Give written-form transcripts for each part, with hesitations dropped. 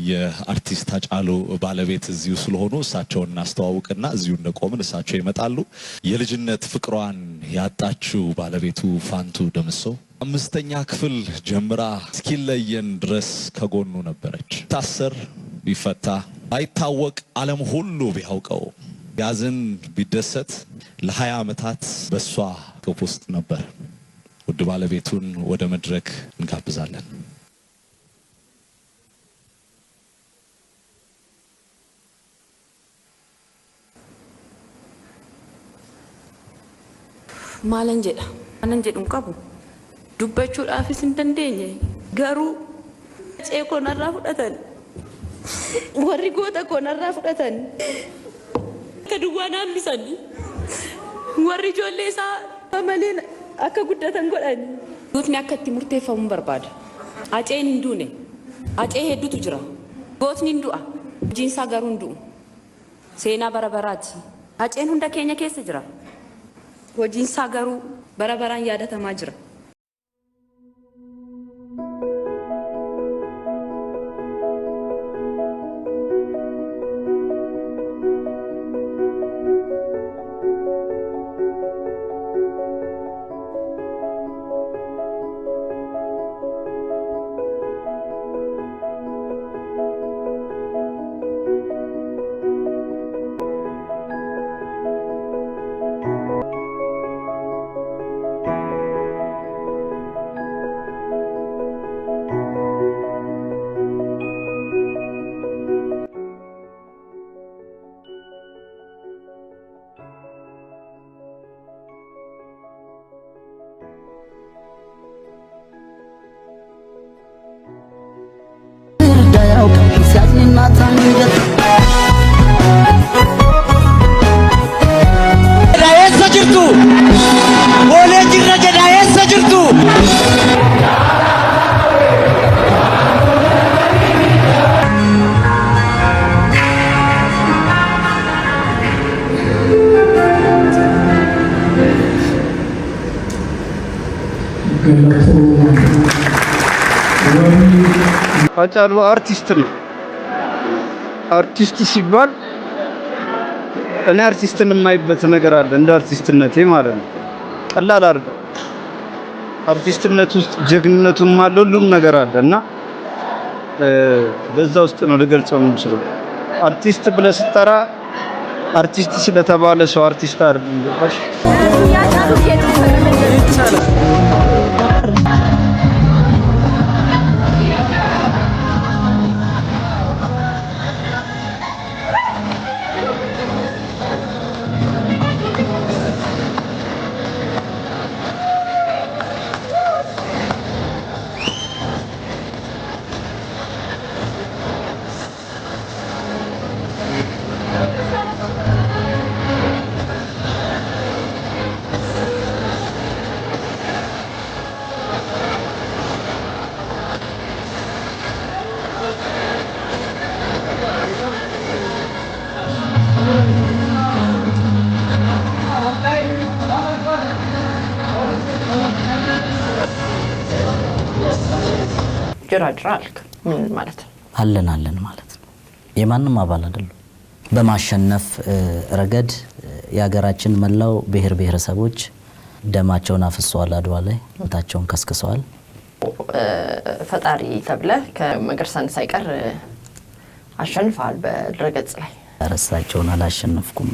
የአርቲስት ሃጫሉ ባለቤት እዚሁ ስለሆኑ እሳቸውን እናስተዋውቅና እዚሁ እንደቆምን እሳቸው ይመጣሉ። የልጅነት ፍቅሯን ያጣችው ባለቤቱ ፋንቱ ደምሶ 5ኛ ክፍል ጀምራ እስኪለየን ድረስ ከጎኑ ነበረች። ታሰር ቢፈታ አይታወቅ ዓለም ሁሉ ቢያውቀው ያዝን ቢደሰት ለ20 ዓመታት በሷ ቅፍ ውስጥ ነበር። ውድ ባለቤቱን ወደ መድረክ እንጋብዛለን። ማለንጀ ዱንቀቡ ዱበቹudhaafis እንደንደኘ ገሩ ጨኮናራ ፍደተን ወሪ ጎተ ኮናራ ፍደተን ከዱዋና ሚሰኒ ወሪ ጆሌሳ በመሌን አከ ጉደተን ጎዳኒ ዱትኒ አከቲ ሙርቴፈሙ በርባድ አጨን እንዱኔ አጨ ሄዱት ጅራ ጎትኒ እንዱአ ጂንሳ ገሩ እንዱ ሴና በረበራት አጨን ሁንደ ኬኛ ኬስ ጅራ ወጂንሳ ገሩ በረበራን ያደተማ ጅራ ሃጫሉ አርቲስት ነው። አርቲስት ሲባል እኔ አርቲስትን የማይበት ነገር አለ እንደ አርቲስትነቴ ማለት ነው። ቀላል አይደለም። አርቲስትነት ውስጥ ጀግንነቱም አለ ሁሉም ነገር አለና በዛ ውስጥ ነው ልገልጸው የምችለው። አርቲስት ብለህ ስትጠራ አርቲስት ስለተባለ ሰው አርቲስት አይደለም። ጀራጅራልክ ምን ማለት አለን ማለት ነው። የማንም አባል አይደለም። በማሸነፍ ረገድ ያገራችን መላው ብሔር ብሔረሰቦች ደማቸውን አፍሰዋል፣ አድዋ ላይ ታቸውን ከስከሰዋል። ፈጣሪ ተብለ ከመገርሳን ሳይቀር አሸንፋል በድረገጽ ላይ ራሳቸውን አላሸነፍኩም።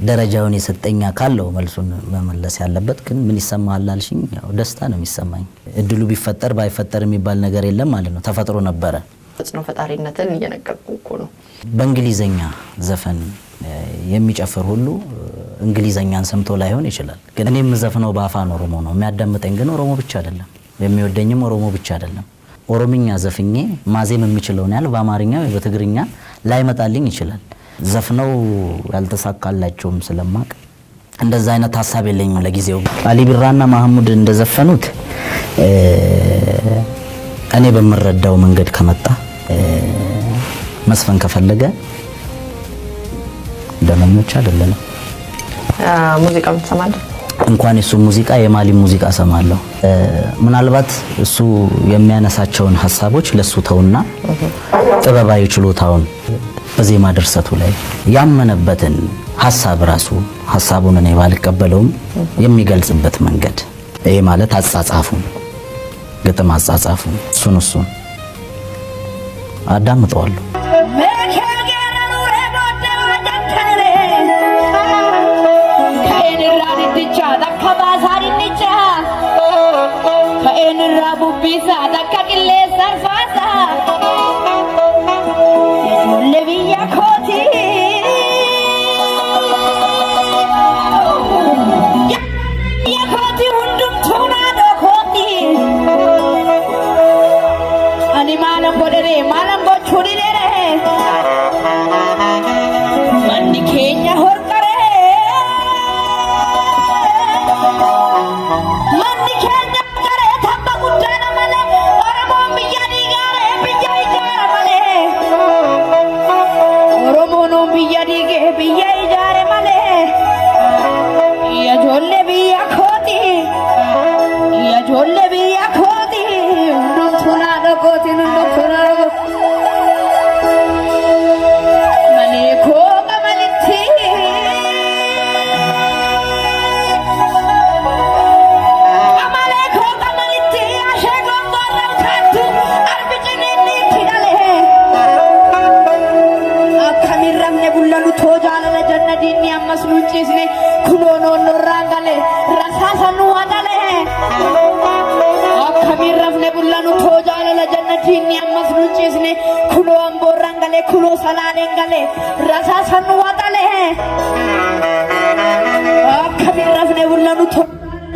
ደረጃውን የሰጠኛ ካለው መልሱን መመለስ ያለበት ግን ምን ይሰማሃል አልሽኝ? ያው ደስታ ነው የሚሰማኝ። እድሉ ቢፈጠር ባይፈጠር የሚባል ነገር የለም ማለት ነው። ተፈጥሮ ነበረ። ተጽኖ ፈጣሪነትን እየነገርኩ እኮ ነው። በእንግሊዘኛ ዘፈን የሚጨፍር ሁሉ እንግሊዘኛን ሰምቶ ላይሆን ይችላል። ግን እኔ የምዘፍነው በአፋን ኦሮሞ ነው። የሚያዳምጠኝ ግን ኦሮሞ ብቻ አይደለም፣ የሚወደኝም ኦሮሞ ብቻ አይደለም። ኦሮምኛ ዘፍኜ ማዜም የሚችለውን ያህል በአማርኛ ወይ በትግርኛ ላይመጣልኝ ይችላል። ዘፍነው ያልተሳካላቸውም ስለማቅ እንደዛ አይነት ሐሳብ የለኝም ለጊዜው። አሊ ቢራና መሐሙድ እንደዘፈኑት እኔ በመረዳው መንገድ ከመጣ መስፈን ከፈለገ ደመኞች አይደለም። ሙዚቃ ምትሰማለህ? እንኳን የሱ ሙዚቃ የማሊ ሙዚቃ ሰማለሁ። ምናልባት እሱ የሚያነሳቸውን ሐሳቦች ለሱ ተውና ጥበባዊ ችሎታውን በዜማ ድርሰቱ ላይ ያመነበትን ሐሳብ ራሱ ሐሳቡን እኔ ባልቀበለውም የሚገልጽበት መንገድ ይሄ ማለት አጻጻፉ ግጥም አጻጻፉ እሱን አዳምጠዋለሁ።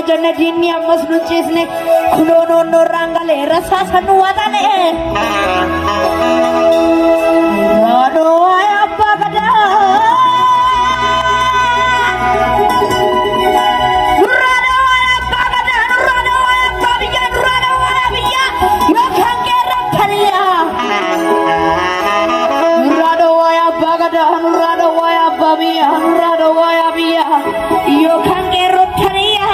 Jannatini ammas nuchisne kunono norangale rasa sanu watale rano aya bagada rano aya bagada rano aya babiya yo khange rakhaliya rano aya bagada rano aya babiya yo khange rakhaliya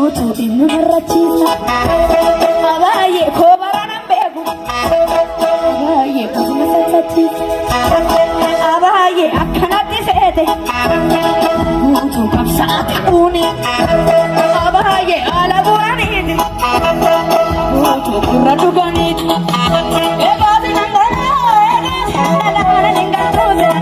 guutuu dhimma marrachiisa baay'ee koo baranan beeku baay'ee kasuma salphachiisa baay'ee akkanatti seete guutuu qabsaate uuni baay'ee haala buraniiti guutuu gurra dhuganiiti eegaati nangalaa eegaati nangalaa ningaltuusina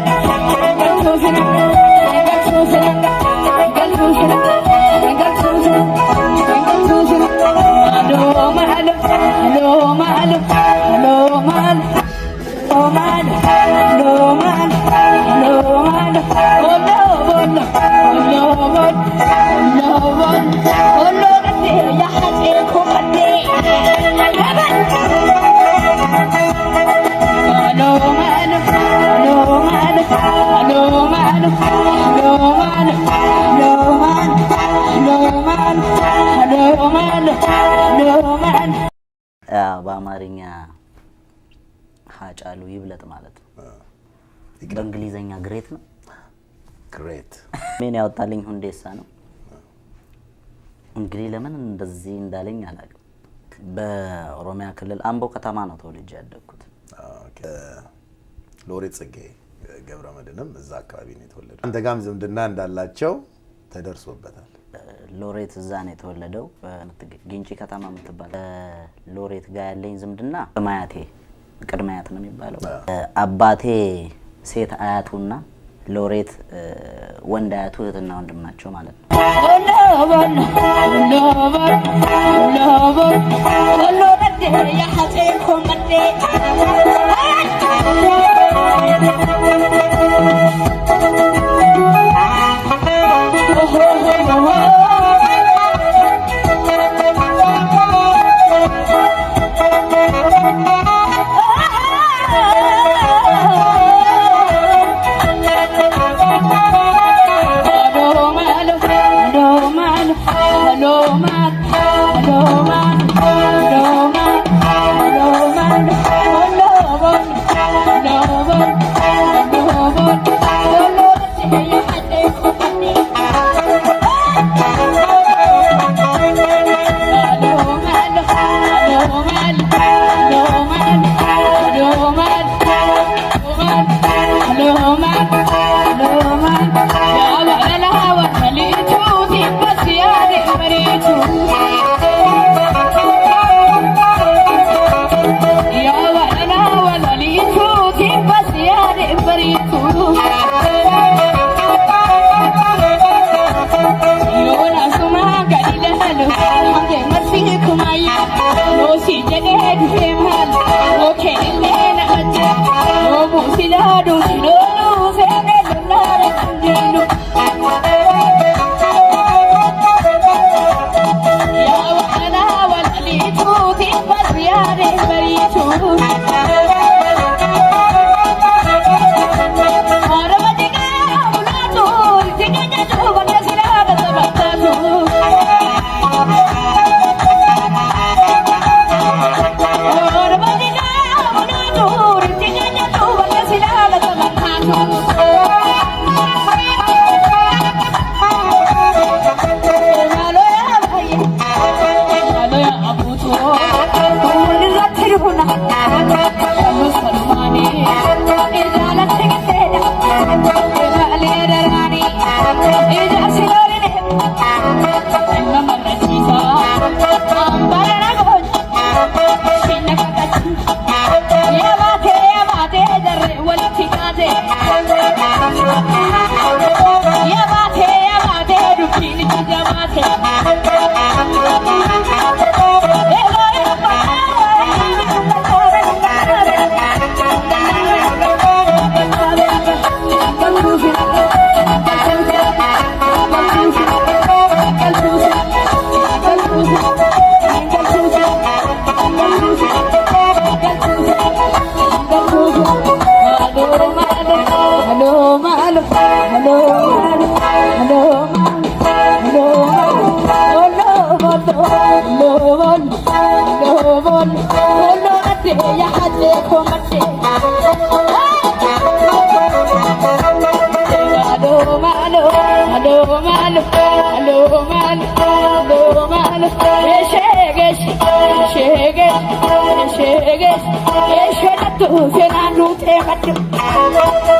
በአማርኛ ሀጫሉ ይብለጥ ማለት ነው። በእንግሊዘኛ ግሬት ነው። ግሬት ምን ያወጣልኝ ሁንዴሳ ነው። እንግዲህ ለምን እንደዚህ እንዳለኝ አላውቅም። በኦሮሚያ ክልል አምቦ ከተማ ነው ተወልጄ ያደግኩት። ሎሬት ጸጋዬ ገብረመድህንም እዛ አካባቢ ነው የተወለደው። አንተ ጋም ዝምድና እንዳላቸው ተደርሶበታል። ሎሬት እዛ ነው የተወለደው ግንጪ ከተማ የምትባል ሎሬት ጋር ያለኝ ዝምድና ማያቴ ቅድመ አያት ነው የሚባለው። አባቴ ሴት አያቱና ሎሬት ወንድ አያቱ እህትና ወንድም ናቸው ማለት ነው። Hello,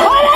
Hola!